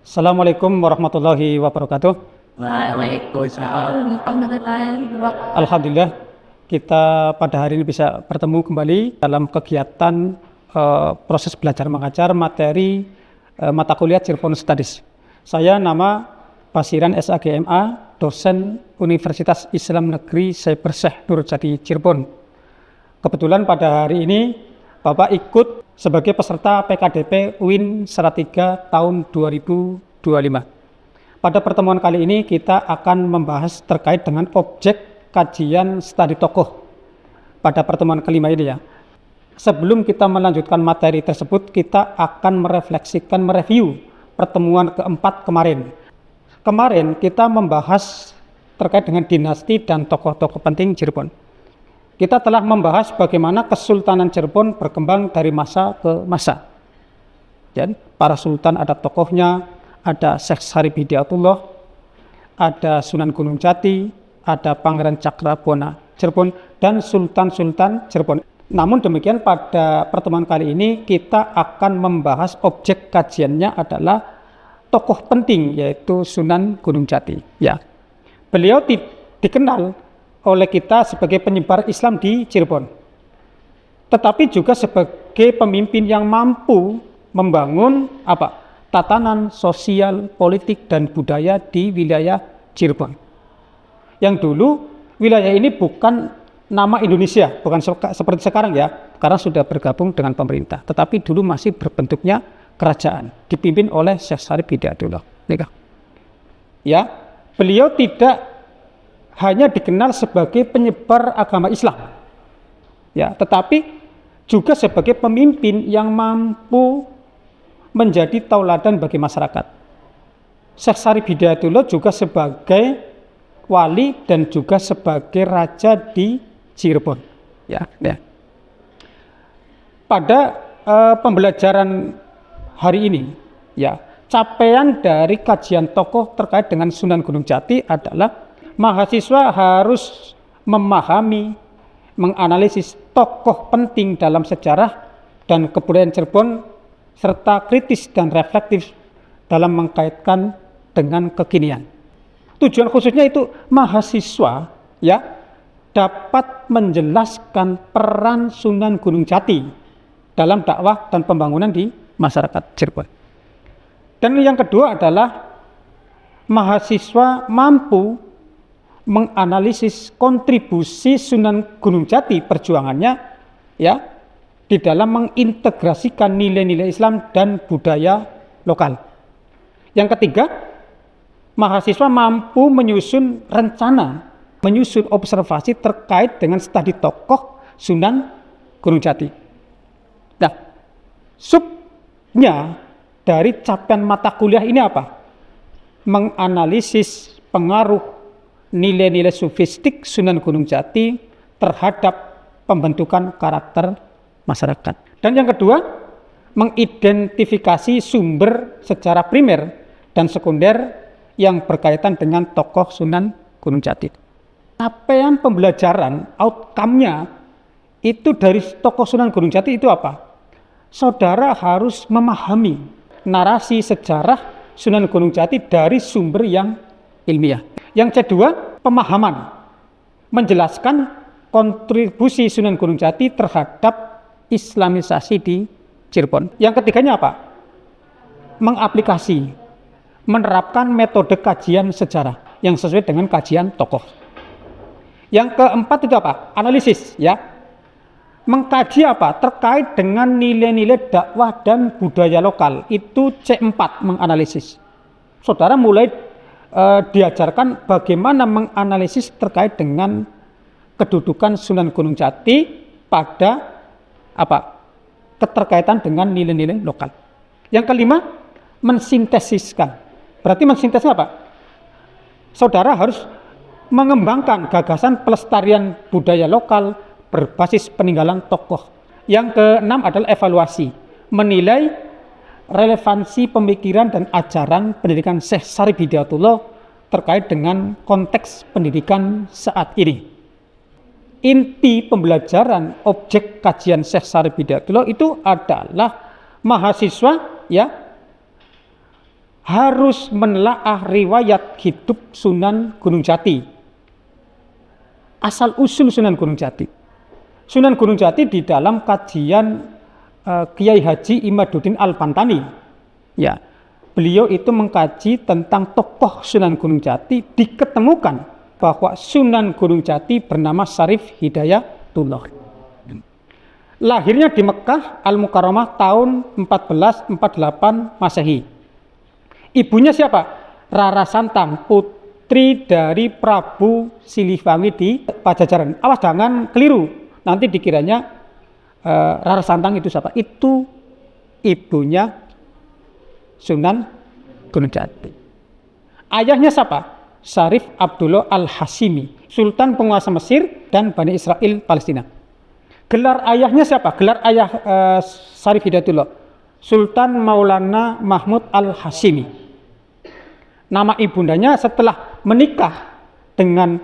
Assalamualaikum warahmatullahi wabarakatuh. Waalaikumsalam warahmatullahi wabarakatuh. Alhamdulillah kita pada hari ini bisa bertemu kembali dalam kegiatan proses belajar mengajar materi mata kuliah Cirebon Studies. Saya nama Basiran SAGMA, dosen Universitas Islam Negeri Syekh Syekh Nurjadi Cirebon. Kebetulan pada hari ini Bapak ikut sebagai peserta PKDP UIN Salatiga tahun 2025. Pada pertemuan kali ini kita akan membahas terkait dengan objek kajian studi tokoh. Pada pertemuan kelima ini ya. Sebelum kita melanjutkan materi tersebut, kita akan mereview pertemuan keempat kemarin. Kemarin kita membahas terkait dengan dinasti dan tokoh-tokoh penting Cirebon. Kita telah membahas bagaimana Kesultanan Cirebon berkembang dari masa ke masa. Dan para sultan ada tokohnya, ada Syekh Syarif Hidayatullah, ada Sunan Gunung Jati, ada Pangeran Cakrabona Cirebon, dan Sultan-Sultan Cirebon. Namun demikian pada pertemuan kali ini kita akan membahas objek kajiannya adalah tokoh penting yaitu Sunan Gunung Jati. Ya, beliau dikenal oleh kita sebagai penyebar Islam di Cirebon, tetapi juga sebagai pemimpin yang mampu membangun tatanan sosial, politik, dan budaya di wilayah Cirebon. Yang dulu wilayah ini bukan nama Indonesia, bukan seperti sekarang ya, karena sudah bergabung dengan pemerintah, tetapi dulu masih berbentuknya kerajaan, dipimpin oleh Syekh Syarif Hidayatullah. Ya, beliau tidak hanya dikenal sebagai penyebar agama Islam, ya, tetapi juga sebagai pemimpin yang mampu menjadi tauladan bagi masyarakat. Syekh Syarif Hidayatullah juga sebagai wali dan juga sebagai raja di Cirebon. Ya. Pada pembelajaran hari ini, ya, capaian dari kajian tokoh terkait dengan Sunan Gunung Jati adalah mahasiswa harus memahami, menganalisis tokoh penting dalam sejarah dan kebudayaan Cirebon, serta kritis dan reflektif dalam mengkaitkan dengan kekinian. Tujuan khususnya itu mahasiswa ya dapat menjelaskan peran Sunan Gunung Jati dalam dakwah dan pembangunan di masyarakat Cirebon. Dan yang kedua adalah mahasiswa mampu menganalisis kontribusi Sunan Gunung Jati perjuangannya ya di dalam mengintegrasikan nilai-nilai Islam dan budaya lokal. Yang ketiga, mahasiswa mampu menyusun rencana, menyusun observasi terkait dengan studi tokoh Sunan Gunung Jati. Nah, subnya dari capaian mata kuliah ini apa? Menganalisis pengaruh nilai-nilai sufistik Sunan Gunung Jati terhadap pembentukan karakter masyarakat. Dan yang kedua, mengidentifikasi sumber secara primer dan sekunder yang berkaitan dengan tokoh Sunan Gunung Jati. Capaian pembelajaran, outcome-nya itu dari tokoh Sunan Gunung Jati itu apa? Saudara harus memahami narasi sejarah Sunan Gunung Jati dari sumber yang ilmiah. Yang kedua, pemahaman, menjelaskan kontribusi Sunan Gunung Jati terhadap Islamisasi di Cirebon. Yang ketiganya apa? Mengaplikasi, menerapkan metode kajian sejarah yang sesuai dengan kajian tokoh. Yang keempat itu apa? Analisis, ya. Mengkaji apa? Terkait dengan nilai-nilai dakwah dan budaya lokal. Itu C4, menganalisis. Saudara mulai diajarkan bagaimana menganalisis terkait dengan kedudukan Sunan Gunung Jati pada keterkaitan dengan nilai-nilai lokal. Yang kelima, mensintesiskan. Berarti mensintesnya apa? Saudara harus mengembangkan gagasan pelestarian budaya lokal berbasis peninggalan tokoh. Yang keenam adalah evaluasi, menilai relevansi pemikiran dan ajaran pendidikan Syekh Syarif Hidayatullah terkait dengan konteks pendidikan saat ini. Inti pembelajaran objek kajian Syekh Syarif Hidayatullah itu adalah mahasiswa ya harus menelaah riwayat hidup Sunan Gunung Jati. Asal usul Sunan Gunung Jati. Sunan Gunung Jati di dalam kajian Kiai Haji Imaduddin Al-Bantani, ya, beliau itu mengkaji tentang tokoh Sunan Gunung Jati, diketemukan bahwa Sunan Gunung Jati bernama Syarif Hidayatullah. Lahirnya di Mekah Al-Mukarramah tahun 1448 Masehi. Ibunya siapa? Rara Santang, putri dari Prabu Siliwangi di Pajajaran. Awas jangan keliru, nanti dikiranya Rara Santang itu siapa? Itu ibunya Sunan Gunung Jati. Ayahnya siapa? Syarif Abdullah Al-Hashimi, Sultan penguasa Mesir dan Bani Israel Palestina. Gelar ayahnya siapa? Gelar ayah Syarif Hidayatullah, Sultan Maulana Mahmud Al-Hashimi. Nama ibundanya setelah menikah dengan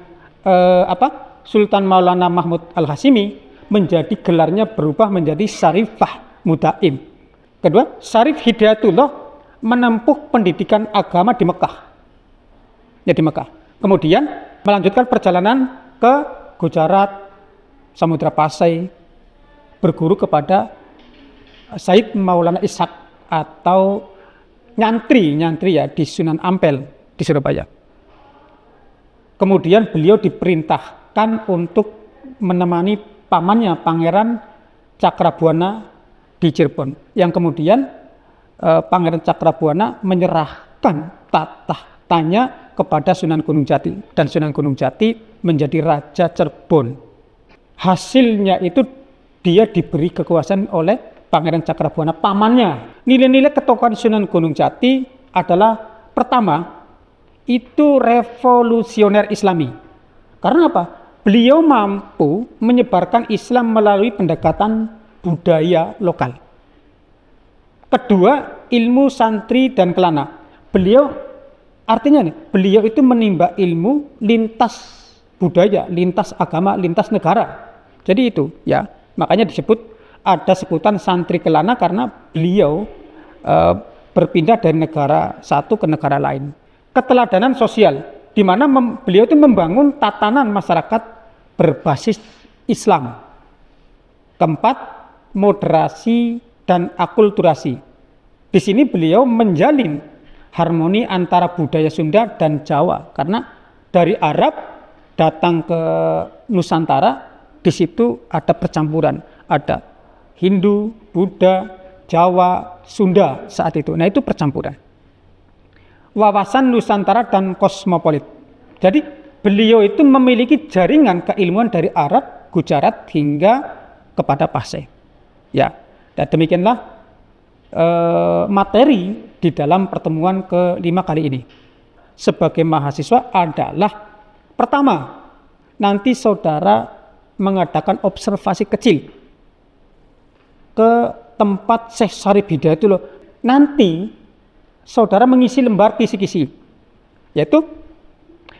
Sultan Maulana Mahmud Al-Hashimi, menjadi gelarnya berubah menjadi Syarifah Mudaim. Kedua, Syarif Hidayatullah menempuh pendidikan agama di Mekah. Ya, di Mekah. Kemudian melanjutkan perjalanan ke Gujarat, Samudra Pasai, berguru kepada Said Maulana Ishaq atau nyantri ya di Sunan Ampel di Surabaya. Kemudian beliau diperintahkan untuk menemani pamannya Pangeran Cakrabuana di Cirebon, yang kemudian Pangeran Cakrabuana menyerahkan tahtanya kepada Sunan Gunung Jati, dan Sunan Gunung Jati menjadi Raja Cirebon. Hasilnya itu dia diberi kekuasaan oleh Pangeran Cakrabuana pamannya. Nilai-nilai ketokohan Sunan Gunung Jati adalah, pertama, itu revolusioner Islami. Karena apa? Beliau mampu menyebarkan Islam melalui pendekatan budaya lokal. Kedua, ilmu santri dan kelana. Beliau itu menimba ilmu lintas budaya, lintas agama, lintas negara. Jadi itu, ya, makanya disebut, ada sebutan santri kelana karena beliau berpindah dari negara satu ke negara lain. Keteladanan sosial, di mana beliau itu membangun tatanan masyarakat berbasis Islam. Keempat, moderasi dan akulturasi. Di sini beliau menjalin harmoni antara budaya Sunda dan Jawa, karena dari Arab datang ke Nusantara, di situ ada percampuran, ada Hindu, Buddha, Jawa, Sunda saat itu. Nah, itu percampuran. Wawasan Nusantara dan kosmopolit. Jadi beliau itu memiliki jaringan keilmuan dari Arab, Gujarat hingga kepada Pasai. Ya, dan demikianlah materi di dalam pertemuan ke-5 kali ini. Sebagai mahasiswa adalah, pertama, nanti saudara mengadakan observasi kecil ke tempat Syekh Syarif Hidayatullah. Nanti saudara mengisi lembar kisi-kisi, yaitu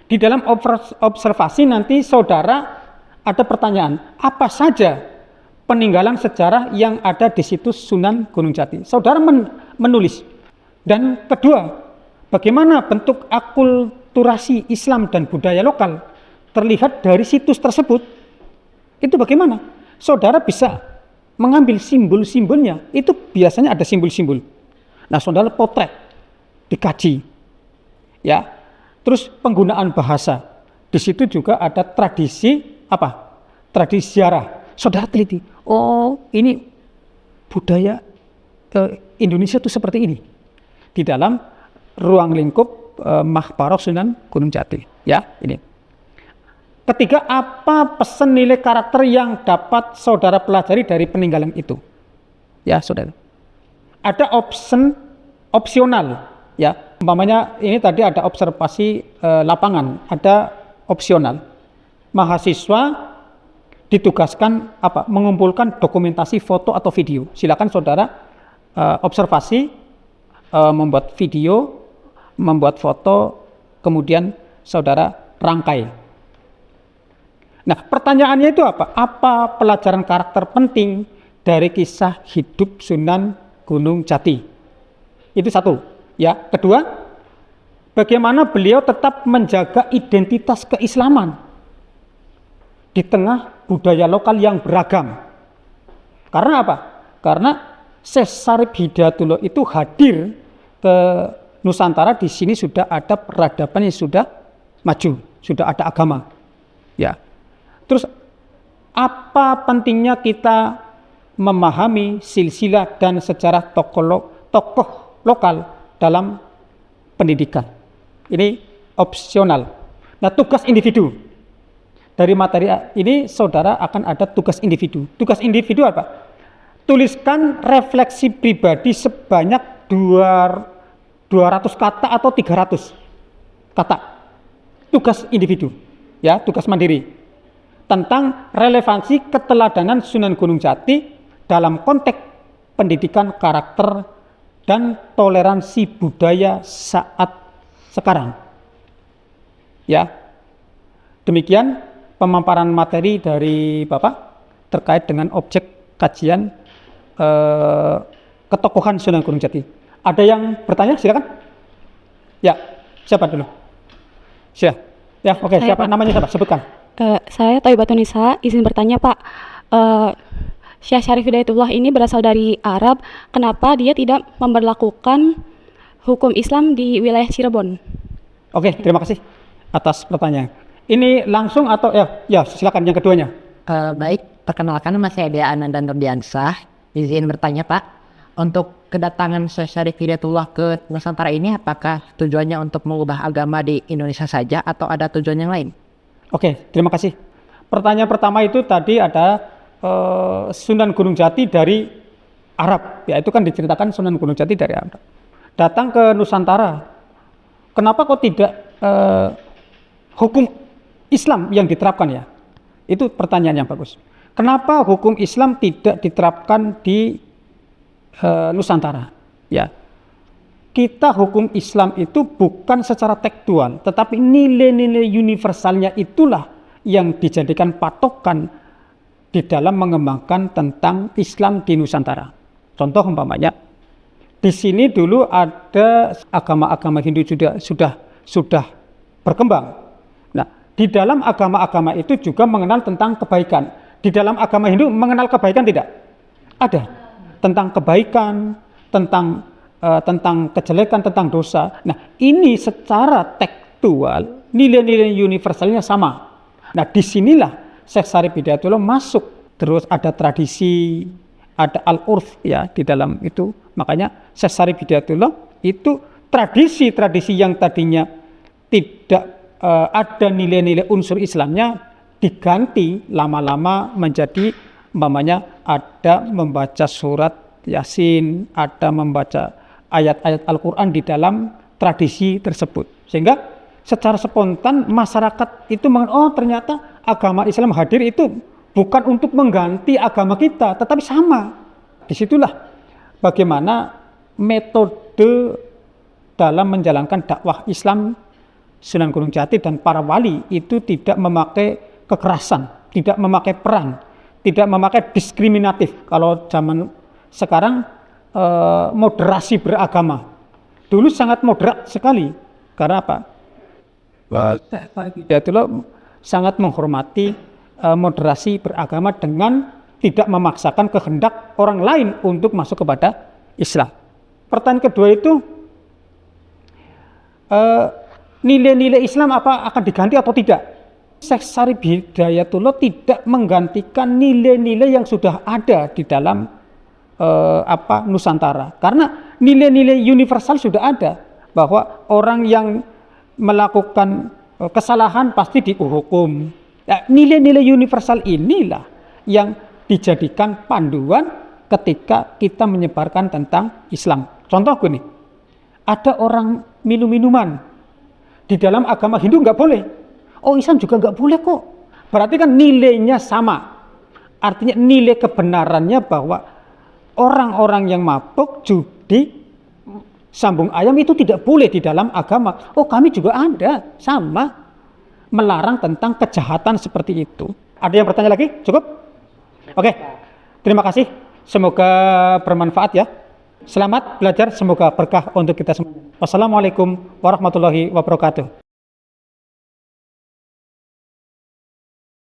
di dalam observasi nanti saudara ada pertanyaan, apa saja peninggalan sejarah yang ada di situs Sunan Gunung Jati. Saudara menulis. Dan kedua, bagaimana bentuk akulturasi Islam dan budaya lokal terlihat dari situs tersebut. Itu bagaimana? Saudara bisa mengambil simbol-simbolnya. Itu biasanya ada simbol-simbol. Nah, saudara potret, dikaji. Ya. Terus penggunaan bahasa, di situ juga ada tradisi Tradisi ziarah. Saudara teliti. Oh, ini budaya Indonesia itu seperti ini. Di dalam ruang lingkup Mahbarok Sunan Gunung Jati. Ya, ini. Ketiga, apa pesan nilai karakter yang dapat saudara pelajari dari peninggalan itu? Ya, saudara. Ada opsional. Ya, umpamanya ini tadi ada observasi lapangan, ada opsional. Mahasiswa ditugaskan mengumpulkan dokumentasi foto atau video. Silakan saudara observasi, membuat video, membuat foto, kemudian saudara rangkai. Nah, pertanyaannya itu apa? Apa pelajaran karakter penting dari kisah hidup Sunan Gunung Jati? Itu satu. Ya, kedua, bagaimana beliau tetap menjaga identitas keislaman di tengah budaya lokal yang beragam. Karena apa? Karena Syekh Syarif Hidayatullah itu hadir ke Nusantara, di sini sudah ada peradaban yang sudah maju, sudah ada agama. Ya. Terus apa pentingnya kita memahami silsilah dan sejarah tokoh lokal dalam pendidikan? Ini opsional. Nah, tugas individu. Dari materi ini saudara akan ada tugas individu. Tugas individu apa? Tuliskan refleksi pribadi sebanyak 200 kata atau 300 kata. Tugas individu, ya, tugas mandiri. Tentang relevansi keteladanan Sunan Gunung Jati dalam konteks pendidikan karakter dan toleransi budaya saat sekarang. Ya. Demikian pemaparan materi dari Bapak terkait dengan objek kajian ketokohan Sunan Gunung Jati. Ada yang bertanya? Silakan. Ya, siapa dulu? Siapa? Ya, oke. Siapa? Pak. Namanya siapa? Sebutkan. Saya Thaibatun Nisa, izin bertanya Pak. Syekh Syarif Hidayatullah ini berasal dari Arab. Kenapa dia tidak memberlakukan hukum Islam di wilayah Cirebon? Oke, terima kasih atas pertanyaan. Ini langsung atau ya silakan yang keduanya. Baik, perkenalkan nama saya Dea Ananda Nurdiansah. Izin bertanya Pak, untuk kedatangan Syekh Syarif Hidayatullah ke Nusantara ini apakah tujuannya untuk mengubah agama di Indonesia saja atau ada tujuan yang lain? Oke, terima kasih. Pertanyaan pertama itu tadi ada Sunan Gunung Jati dari Arab. Ya, itu kan diceritakan Sunan Gunung Jati dari Arab. Datang ke Nusantara. Kenapa kok tidak hukum Islam yang diterapkan ya? Itu pertanyaan yang bagus. Kenapa hukum Islam tidak diterapkan di Nusantara? Ya, kita hukum Islam itu bukan secara tekstual, tetapi nilai-nilai universalnya itulah yang dijadikan patokan di dalam mengembangkan tentang Islam di Nusantara. Contoh umpamanya, di sini dulu ada agama-agama Hindu sudah berkembang. Nah, di dalam agama-agama itu juga mengenal tentang kebaikan. Di dalam agama Hindu mengenal kebaikan tidak? Ada. Tentang kebaikan, tentang kejelekan, tentang dosa. Nah, ini secara tekstual nilai-nilai universalnya sama. Nah, disinilah Syekh Syarif Hidayatullah masuk. Terus ada tradisi, ada al-urf ya di dalam itu. Makanya Syekh Syarif Hidayatullah itu tradisi-tradisi yang tadinya tidak ada nilai-nilai unsur Islamnya diganti lama-lama menjadi umpamanya ada membaca surat Yasin, ada membaca ayat-ayat Al-Quran di dalam tradisi tersebut. Sehingga secara spontan masyarakat itu oh ternyata agama Islam hadir itu bukan untuk mengganti agama kita, tetapi sama. Disitulah bagaimana metode dalam menjalankan dakwah Islam Sunan Gunung Jati dan para wali itu tidak memakai kekerasan, tidak memakai perang, tidak memakai diskriminatif. Kalau zaman sekarang moderasi beragama. Dulu sangat moderat sekali. Karena apa? Hidayatullah sangat menghormati moderasi beragama dengan tidak memaksakan kehendak orang lain untuk masuk kepada Islam. Pertanyaan kedua itu nilai-nilai Islam apa akan diganti atau tidak? Syekh Syarif Hidayatullah tidak menggantikan nilai-nilai yang sudah ada di dalam Nusantara. Karena nilai-nilai universal sudah ada, bahwa orang yang melakukan kesalahan pasti dihukum. Nah, nilai-nilai universal inilah yang dijadikan panduan ketika kita menyebarkan tentang Islam. Contoh gini, ada orang minum minuman di dalam agama Hindu nggak boleh. Oh, Islam juga nggak boleh kok. Berarti kan nilainya sama. Artinya nilai kebenarannya bahwa orang-orang yang mabuk, judi, sambung ayam itu tidak boleh di dalam agama. Oh, kami juga ada, sama. Melarang tentang kejahatan seperti itu. Ada yang bertanya lagi? Cukup? Oke, terima kasih. Semoga bermanfaat ya. Selamat belajar, semoga berkah untuk kita semua. Wassalamualaikum warahmatullahi wabarakatuh.